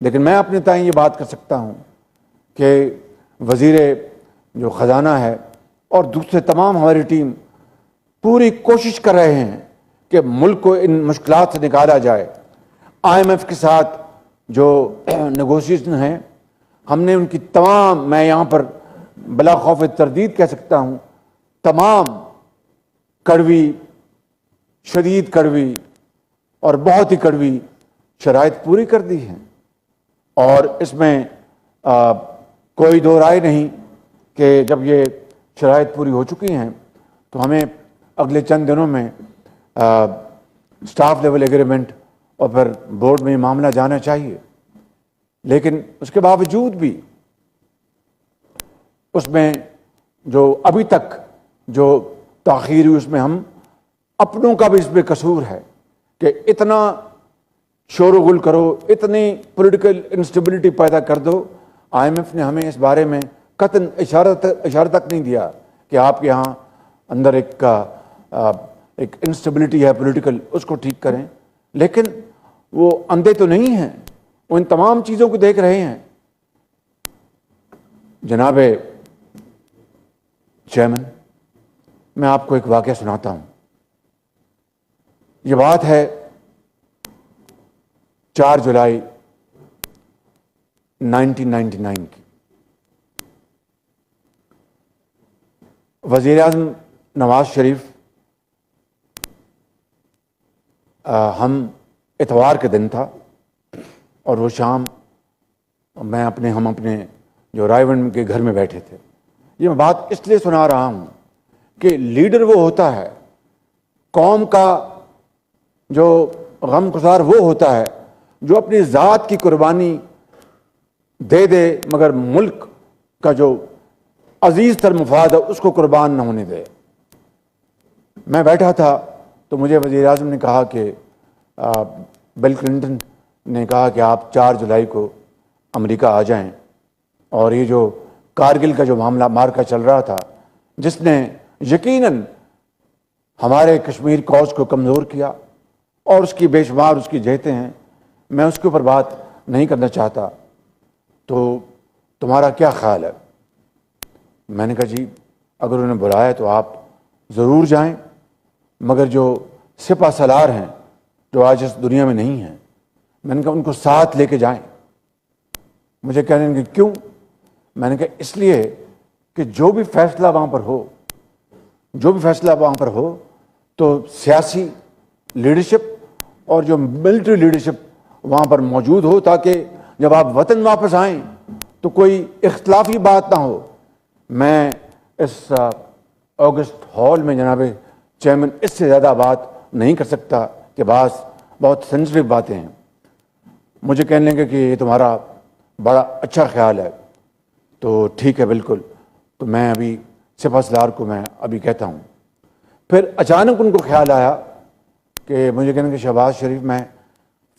لیکن میں اپنے تائیں یہ بات کر سکتا ہوں کہ وزیر جو خزانہ ہے اور دوسرے تمام ہماری ٹیم پوری کوشش کر رہے ہیں کہ ملک کو ان مشکلات سے نکالا جائے۔ آئی ایم ایف کے ساتھ جو نیگوشیشن ہیں، ہم نے ان کی تمام، میں یہاں پر بلا خوف تردید کہہ سکتا ہوں، تمام کڑوی، شدید کڑوی اور بہت ہی کڑوی شرائط پوری کر دی ہیں، اور اس میں کوئی دو رائے نہیں کہ جب یہ شرائط پوری ہو چکی ہیں تو ہمیں اگلے چند دنوں میں سٹاف لیول ایگریمنٹ اور پھر بورڈ میں یہ معاملہ جانا چاہیے۔ لیکن اس کے باوجود بھی اس میں جو ابھی تک جو تاخیر ہوئی، اس میں ہم اپنوں کا بھی اس میں قصور ہے کہ اتنا شور و غل کرو، اتنی پولیٹیکل انسٹیبلٹی پیدا کر دو۔ آئی ایم ایف نے ہمیں اس بارے میں قطعاً اشارہ تک نہیں دیا کہ آپ کے یہاں اندر ایک انسٹیبلٹی ہے پولیٹیکل، اس کو ٹھیک کریں، لیکن وہ اندھے تو نہیں ہیں، وہ ان تمام چیزوں کو دیکھ رہے ہیں۔ جناب چیئرمین، میں آپ کو ایک واقعہ سناتا ہوں۔ یہ بات ہے 4 جولائی 1999 کی۔ وزیر اعظم نواز شریف، ہم اتوار کے دن تھا اور وہ شام ہم اپنے جو رائے ون کے گھر میں بیٹھے تھے۔ یہ میں بات اس لیے سنا رہا ہوں کہ لیڈر وہ ہوتا ہے، قوم کا جو غم گسار وہ ہوتا ہے جو اپنی ذات کی قربانی دے دے مگر ملک کا جو عزیز تر مفاد ہے اس کو قربان نہ ہونے دے۔ میں بیٹھا تھا تو مجھے وزیر اعظم نے کہا کہ بل کلنٹن نے کہا کہ آپ 4 جولائی کو امریکہ آ جائیں، اور یہ جو کارگل کا جو معاملہ مارکا چل رہا تھا جس نے یقیناً ہمارے کشمیر کوز کو کمزور کیا اور اس کی بے شمار اس کی جہتیں ہیں، میں اس کے اوپر بات نہیں کرنا چاہتا، تو تمہارا کیا خیال ہے؟ میں نے کہا جی اگر انہوں نے بلایا تو آپ ضرور جائیں، مگر جو سپہ سالار ہیں جو آج اس دنیا میں نہیں ہیں، میں نے کہا ان کو ساتھ لے کے جائیں۔ مجھے کہنے لگے کیوں؟ میں نے کہا اس لیے کہ جو بھی فیصلہ وہاں پر ہو تو سیاسی لیڈرشپ اور جو ملٹری لیڈرشپ وہاں پر موجود ہو، تاکہ جب آپ وطن واپس آئیں تو کوئی اختلافی بات نہ ہو۔ میں اس اگست ہال میں جناب چیئرمین اس سے زیادہ بات نہیں کر سکتا کہ بہت سینسٹیو باتیں ہیں۔ مجھے کہنے لگے کہ یہ تمہارا بڑا اچھا خیال ہے، تو ٹھیک ہے بالکل، تو میں ابھی سپہ سالار کو میں ابھی کہتا ہوں۔ پھر اچانک ان کو خیال آیا کہ مجھے کہنے کہ شہباز شریف، میں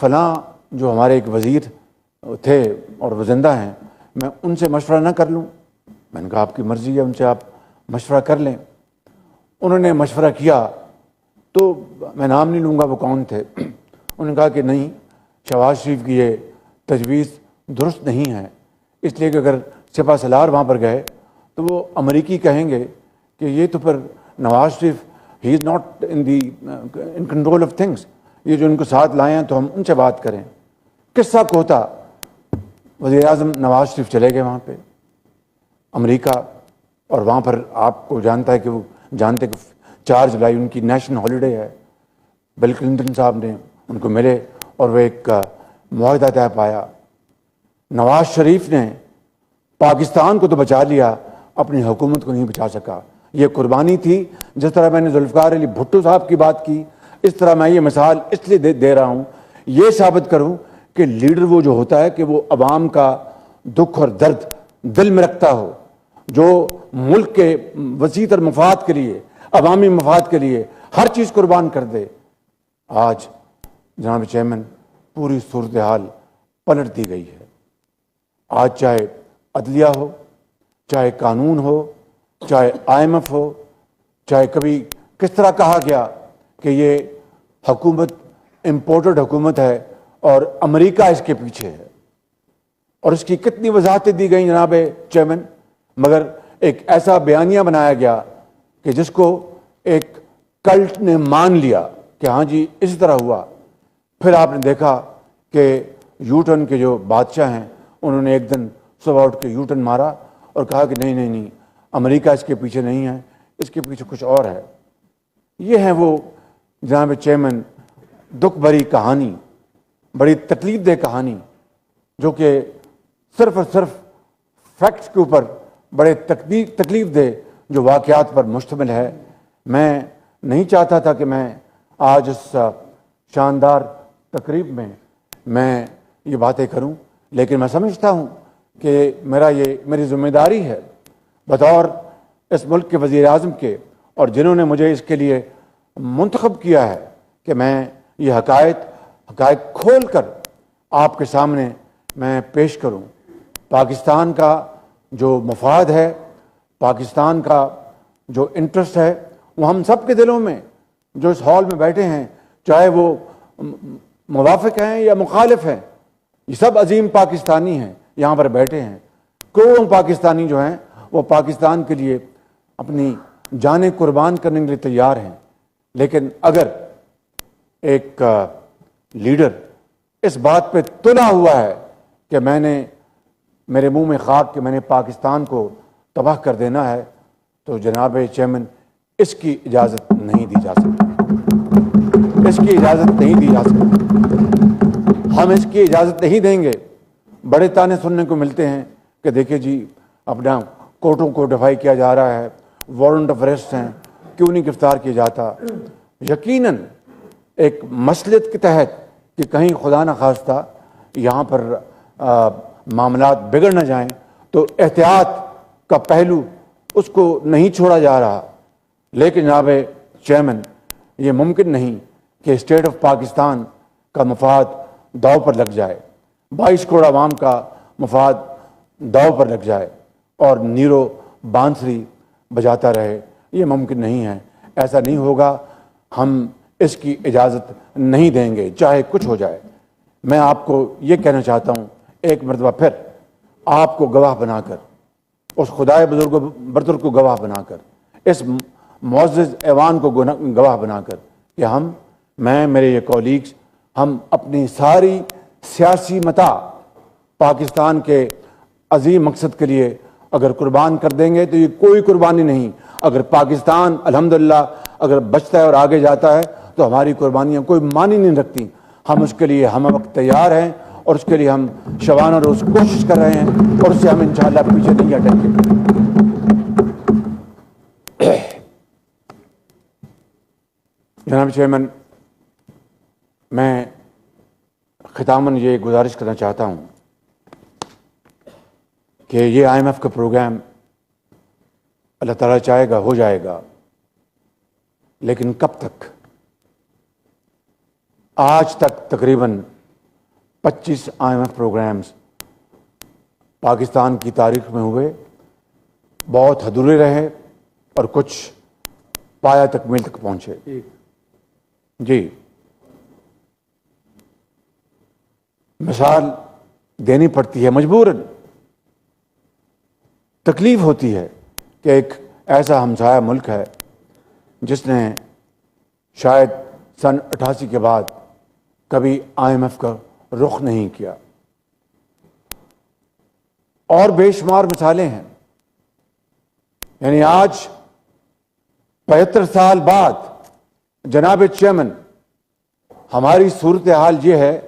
فلاں جو ہمارے ایک وزیر تھے اور وہ زندہ ہیں، میں ان سے مشورہ نہ کر لوں؟ میں نے کہا آپ کی مرضی ہے، ان سے آپ مشورہ کر لیں۔ انہوں نے مشورہ کیا، تو میں نام نہیں لوں گا وہ کون تھے، انہوں نے کہا کہ نہیں، شہباز شریف کی یہ تجویز درست نہیں ہے، اس لیے کہ اگر سپہ سالار وہاں پر گئے تو وہ امریکی کہیں گے کہ یہ تو پھر نواز شریف ہی is not in control of things, یہ جو ان کو ساتھ لائے ہیں تو ہم ان سے بات کریں۔ قصہ کوتا وزیر اعظم نواز شریف چلے گئے وہاں پہ امریکہ، اور وہاں پر آپ کو جانتے کہ 4 جولائی ان کی نیشنل ہالیڈے ہے۔ بل کلنٹن صاحب نے ان کو ملے اور وہ ایک معاہدہ طے پایا۔ نواز شریف نے پاکستان کو تو بچا لیا، اپنی حکومت کو نہیں بچا سکا۔ یہ قربانی تھی۔ جس طرح میں نے ذوالفقار علی بھٹو صاحب کی بات کی، اس طرح میں یہ مثال اس لیے دے رہا ہوں یہ ثابت کروں کہ لیڈر وہ جو ہوتا ہے کہ وہ عوام کا دکھ اور درد دل میں رکھتا ہو، جو ملک کے وسیع تر مفاد کے لیے، عوامی مفاد کے لیے ہر چیز قربان کر دے۔ آج جناب چیئرمین پوری صورتحال پلٹ دی گئی ہے۔ آج چاہے عدلیہ ہو، چاہے قانون ہو، چاہے آئی ایم ایف ہو، چاہے کبھی کس طرح کہا گیا کہ یہ حکومت امپورٹڈ حکومت ہے اور امریکہ اس کے پیچھے ہے، اور اس کی کتنی وضاحتیں دی گئیں جناب چیئرمین، مگر ایک ایسا بیانیہ بنایا گیا کہ جس کو ایک کلٹ نے مان لیا کہ ہاں جی اسی طرح ہوا۔ پھر آپ نے دیکھا کہ یو ٹرن کے جو بادشاہ ہیں انہوں نے ایک دن صبح اٹھ کے یو ٹرن مارا اور کہا کہ نہیں نہیں نہیں، امریکہ اس کے پیچھے نہیں ہے، اس کے پیچھے کچھ اور ہے۔ یہ ہے وہ جناب چیئرمین دکھ بھری کہانی، بڑی تکلیف دہ کہانی، جو کہ صرف اور صرف فیکٹس کے اوپر بڑے تکلیف دہ جو واقعات پر مشتمل ہے۔ میں نہیں چاہتا تھا کہ میں آج اس شاندار تقریب میں یہ باتیں کروں، لیکن میں سمجھتا ہوں کہ میری ذمہ داری ہے بطور اس ملک کے وزیر اعظم کے، اور جنہوں نے مجھے اس کے لیے منتخب کیا ہے، کہ میں یہ حقائق کھول کر آپ کے سامنے میں پیش کروں۔ پاکستان کا جو مفاد ہے، پاکستان کا جو انٹرسٹ ہے، وہ ہم سب کے دلوں میں جو اس ہال میں بیٹھے ہیں، چاہے وہ موافق ہیں یا مخالف ہیں، یہ سب عظیم پاکستانی ہیں یہاں پر بیٹھے ہیں۔ کروڑوں پاکستانی جو ہیں وہ پاکستان کے لیے اپنی جانیں قربان کرنے کے لیے تیار ہیں، لیکن اگر ایک لیڈر اس بات پہ تلا ہوا ہے کہ میرے منہ میں خاک کہ میں نے پاکستان کو تباہ کر دینا ہے، تو جناب چیئرمین اس کی اجازت نہیں دی جا سکتی، اس کی اجازت نہیں دی جا سکتی، ہم اس کی اجازت نہیں دیں گے۔ بڑے تانے سننے کو ملتے ہیں کہ دیکھیں جی اپنا کورٹوں کو ڈیفائی کیا جا رہا ہے، وارنٹ آف اریسٹ ہیں، کیوں نہیں گرفتار کیا جاتا۔ یقیناً ایک مصلحت کے تحت کہ کہیں خدا نہ خواستہ یہاں پر معاملات بگڑ نہ جائیں، تو احتیاط کا پہلو اس کو نہیں چھوڑا جا رہا، لیکن جناب چیئرمین یہ ممکن نہیں کہ اسٹیٹ آف پاکستان کا مفاد داؤ پر لگ جائے، 22 کروڑ عوام کا مفاد داؤ پر لگ جائے اور نیرو بانسری بجاتا رہے۔ یہ ممکن نہیں ہے، ایسا نہیں ہوگا، ہم اس کی اجازت نہیں دیں گے چاہے کچھ ہو جائے۔ میں آپ کو یہ کہنا چاہتا ہوں ایک مرتبہ پھر، آپ کو گواہ بنا کر، اس خدائے برتر کو گواہ بنا کر، اس معزز ایوان کو گواہ بنا کر کہ میں میرے یہ کولیگز، ہم اپنی ساری سیاسی متاع پاکستان کے عظیم مقصد کے لیے اگر قربان کر دیں گے تو یہ کوئی قربانی نہیں۔ اگر پاکستان الحمدللہ اگر بچتا ہے اور آگے جاتا ہے تو ہماری قربانیاں کوئی معنی نہیں رکھتی۔ ہم اس کے لیے ہم وقت تیار ہیں اور اس کے لیے ہم شبانہ روز کوشش کر رہے ہیں اور اس سے ہم انشاءاللہ پیچھے نہیں ہٹیں گے۔ جناب چیئرمین، میں ختاماً یہ گزارش کرنا چاہتا ہوں کہ یہ IMF کا پروگرام اللہ تعالیٰ چاہے گا ہو جائے گا، لیکن کب تک؟ آج تک تقریباً 25 IMF پروگرامز پاکستان کی تاریخ میں ہوئے، بہت ادھورے رہے اور کچھ پایہ تکمیل تک پہنچے۔ جی، مثال دینی پڑتی ہے مجبوراً، تکلیف ہوتی ہے کہ ایک ایسا ہمسایہ ملک ہے جس نے شاید سن 88 کے بعد کبھی IMF کا رخ نہیں کیا، اور بے شمار مثالیں ہیں۔ یعنی آج 75 سال بعد جناب چیئرمین ہماری صورتحال یہ ہے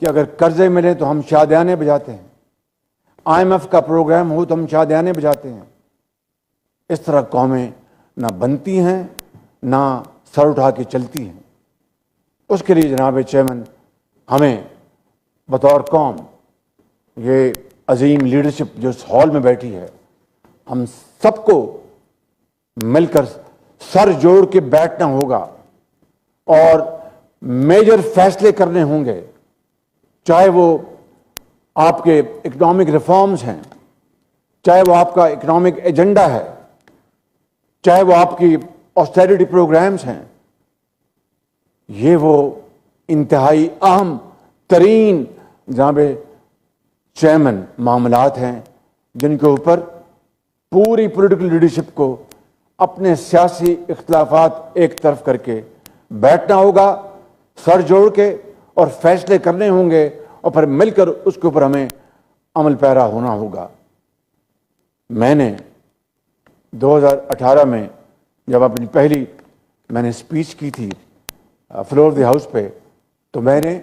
کہ اگر قرضے ملیں تو ہم شادیانے بجاتے ہیں، IMF کا پروگرام ہو تو ہم شادیانے بجاتے ہیں۔ اس طرح قومیں نہ بنتی ہیں نہ سر اٹھا کے چلتی ہیں۔ اس کے لیے جناب چیئرمین ہمیں بطور قوم، یہ عظیم لیڈرشپ جو اس ہال میں بیٹھی ہے، ہم سب کو مل کر سر جوڑ کے بیٹھنا ہوگا اور میجر فیصلے کرنے ہوں گے، چاہے وہ آپ کے اکنامک ریفارمز ہیں، چاہے وہ آپ کا اکنامک ایجنڈا ہے، چاہے وہ آپ کی آسٹیرٹی پروگرامز ہیں۔ یہ وہ انتہائی اہم ترین جناب چیئرمین معاملات ہیں جن کے اوپر پوری پولیٹیکل لیڈرشپ کو اپنے سیاسی اختلافات ایک طرف کر کے بیٹھنا ہوگا، سر جوڑ کے، اور فیصلے کرنے ہوں گے، اور پھر مل کر اس کے اوپر ہمیں عمل پیرا ہونا ہوگا۔ میں نے 2018 میں جب اپنی پہلی میں نے اسپیچ کی تھی فلور آف دی ہاؤس پہ، تو میں نے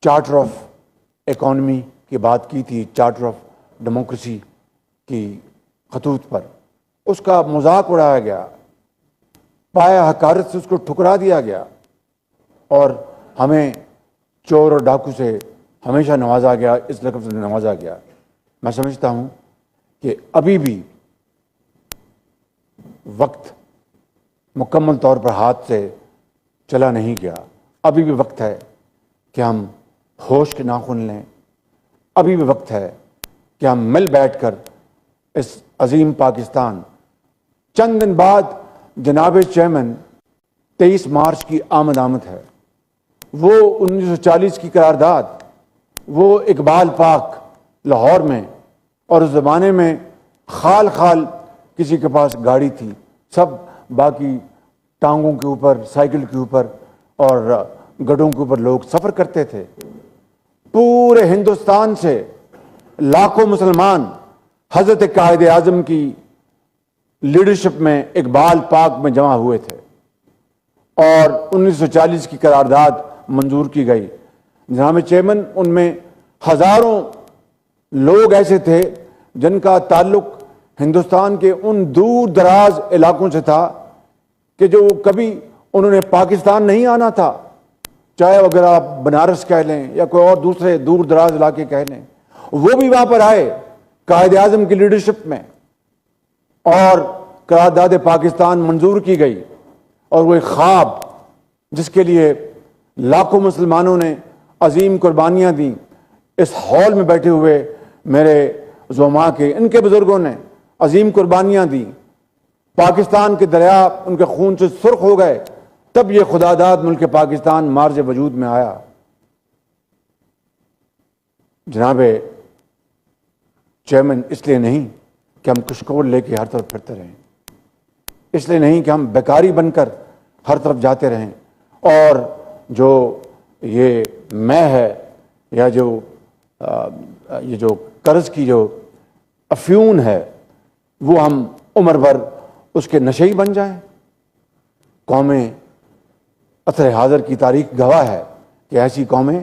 چارٹر آف اکانومی کی بات کی تھی، چارٹر آف ڈیموکریسی کی خطوط پر۔ اس کا مذاق اڑایا گیا، پایا حقارت سے اس کو ٹھکرا دیا گیا، اور ہمیں چور اور ڈاکو سے ہمیشہ نوازا گیا، اس لقب سے نوازا گیا۔ میں سمجھتا ہوں کہ ابھی بھی وقت مکمل طور پر ہاتھ سے چلا نہیں گیا، ابھی بھی وقت ہے کہ ہم ہوش کے ناخن لیں، ابھی بھی وقت ہے کہ ہم مل بیٹھ کر اس عظیم پاکستان، چند دن بعد جناب چیئرمین 23 مارچ کی آمد ہے، وہ 1940 کی قرارداد، وہ اقبال پاک لاہور میں، اور اس زمانے میں خال خال کسی کے پاس گاڑی تھی، سب باقی ٹانگوں کے اوپر، سائیکل کے اوپر اور گڈوں کے اوپر لوگ سفر کرتے تھے۔ پورے ہندوستان سے لاکھوں مسلمان حضرت قائد اعظم کی لیڈرشپ میں اقبال پاک میں جمع ہوئے تھے، اور 1940 کی قرارداد منظور کی گئی۔ جناب چیئرمین، ان میں ہزاروں لوگ ایسے تھے جن کا تعلق ہندوستان کے ان دور دراز علاقوں سے تھا کہ جو کبھی انہوں نے پاکستان نہیں آنا تھا، چاہے اگر آپ بنارس کہہ لیں یا کوئی اور دوسرے دور دراز علاقے کہہ لیں، وہ بھی وہاں پر آئے قائد اعظم کی لیڈرشپ میں، اور قرارداد پاکستان منظور کی گئی، اور وہ ایک خواب جس کے لیے لاکھوں مسلمانوں نے عظیم قربانیاں دیں، اس ہال میں بیٹھے ہوئے میرے زعماء کے، ان کے بزرگوں نے عظیم قربانیاں دیں، پاکستان کے دریا ان کے خون سے سرخ ہو گئے، تب یہ خداداد ملک پاکستان مارج وجود میں آیا۔ جناب چیئرمین، اس لیے نہیں کہ ہم کشکول لے کے ہر طرف پھرتے رہیں، اس لیے نہیں کہ ہم بیکاری بن کر ہر طرف جاتے رہیں، اور جو یہ میں ہے یا یہ جو قرض کی جو افیون ہے، وہ ہم عمر بھر اس کے نشئی بن جائیں۔ قومیں، عصر حاضر کی تاریخ گواہ ہے کہ ایسی قومیں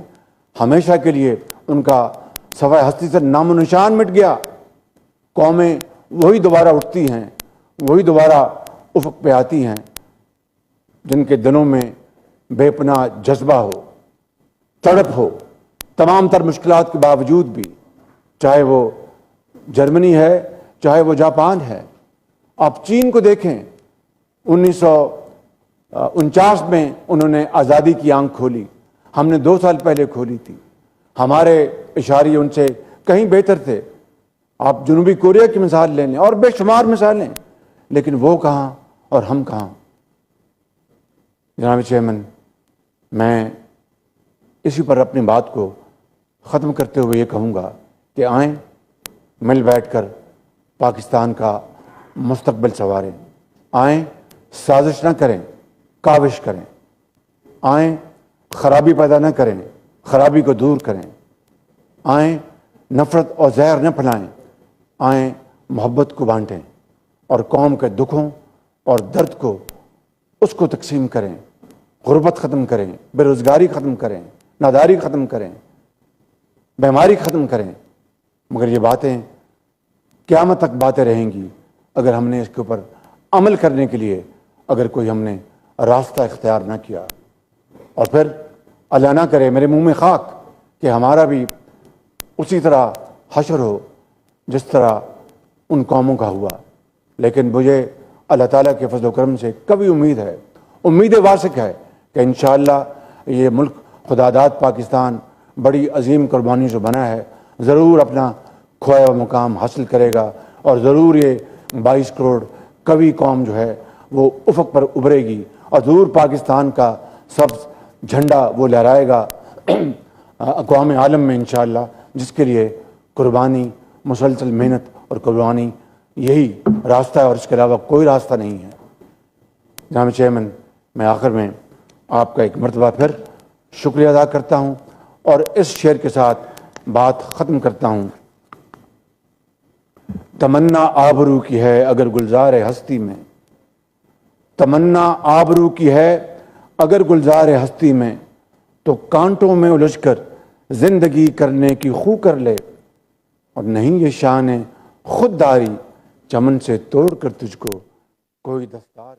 ہمیشہ کے لیے ان کا صفحہ ہستی سے نام و نشان مٹ گیا۔ قومیں وہی دوبارہ اٹھتی ہیں، وہی دوبارہ افق پہ آتی ہیں جن کے دلوں میں بے پناہ جذبہ ہو، تڑپ ہو، تمام تر مشکلات کے باوجود بھی، چاہے وہ جرمنی ہے، چاہے وہ جاپان ہے۔ آپ چین کو دیکھیں، 1949 میں انہوں نے آزادی کی آنکھ کھولی، ہم نے 2 سال پہلے کھولی تھی۔ ہمارے اشاریے ان سے کہیں بہتر تھے۔ آپ جنوبی کوریا کی مثال لے لیں اور بے شمار مثالیں، لیکن وہ کہاں اور ہم کہاں؟ جناب چیئرمین، میں اسی پر اپنی بات کو ختم کرتے ہوئے یہ کہوں گا کہ آئیں مل بیٹھ کر پاکستان کا مستقبل سنواریں، آئیں سازش نہ کریں، کاوش کریں، آئیں خرابی پیدا نہ کریں، خرابی کو دور کریں، آئیں نفرت اور زہر نہ پھیلائیں، آئیں محبت کو بانٹیں، اور قوم کے دکھوں اور درد کو اس کو تقسیم کریں، غربت ختم کریں، بے روزگاری ختم کریں، ناداری ختم کریں، بیماری ختم کریں۔ مگر یہ باتیں قیامت تک باتیں رہیں گی اگر ہم نے اس کے اوپر عمل کرنے کے لیے اگر کوئی ہم نے راستہ اختیار نہ کیا۔ اور پھر اللہ نہ کرے میرے منہ میں خاک کہ ہمارا بھی اسی طرح حشر ہو جس طرح ان قوموں کا ہوا۔ لیکن مجھے اللہ تعالیٰ کے فضل و کرم سے کبھی امید ہے، امید واسق ہے کہ انشاءاللہ یہ ملک خداداد پاکستان بڑی عظیم قربانی سے بنا ہے، ضرور اپنا کھویا ہوا مقام حاصل کرے گا، اور ضرور یہ 22 کروڑ قوی قوم جو ہے وہ افق پر ابھرے گی، اور ضرور پاکستان کا سبز جھنڈا وہ لہرائے گا اقوام عالم میں انشاءاللہ، جس کے لیے قربانی، مسلسل محنت اور قربانی یہی راستہ ہے اور اس کے علاوہ کوئی راستہ نہیں ہے۔ جناب چیئرمین، میں آخر میں آپ کا ایک مرتبہ پھر شکریہ ادا کرتا ہوں اور اس شعر کے ساتھ بات ختم کرتا ہوں۔ تمنا آبرو کی ہے اگر گلزار ہستی میں، تمنا آبرو کی ہے اگر گلزار ہستی میں، تو کانٹوں میں الجھ کر زندگی کرنے کی خو کر لے، اور نہیں یہ شان خودداری چمن سے توڑ کر تجھ کو کوئی دستار۔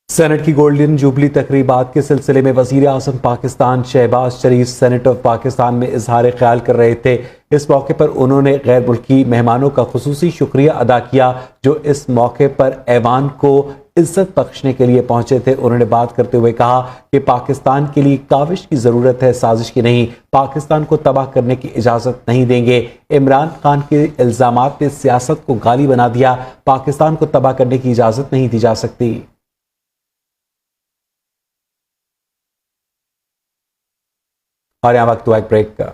سینٹ کی گولڈن جوبلی تقریبات کے سلسلے میں وزیر اعظم پاکستان شہباز شریف سینٹ آف پاکستان میں اظہار خیال کر رہے تھے۔ اس موقع پر انہوں نے غیر ملکی مہمانوں کا خصوصی شکریہ ادا کیا جو اس موقع پر ایوان کو عزت بخشنے کے لیے پہنچے تھے۔ انہوں نے بات کرتے ہوئے کہا کہ پاکستان کے لیے کاوش کی ضرورت ہے، سازش کی نہیں۔ پاکستان کو تباہ کرنے کی اجازت نہیں دیں گے۔ عمران خان کے الزامات نے سیاست کو گالی بنا دیا۔ پاکستان کو تباہ کرنے کی اجازت نہیں دی جا سکتی۔ اور یہاں وقت ہوا ایک بریک کا۔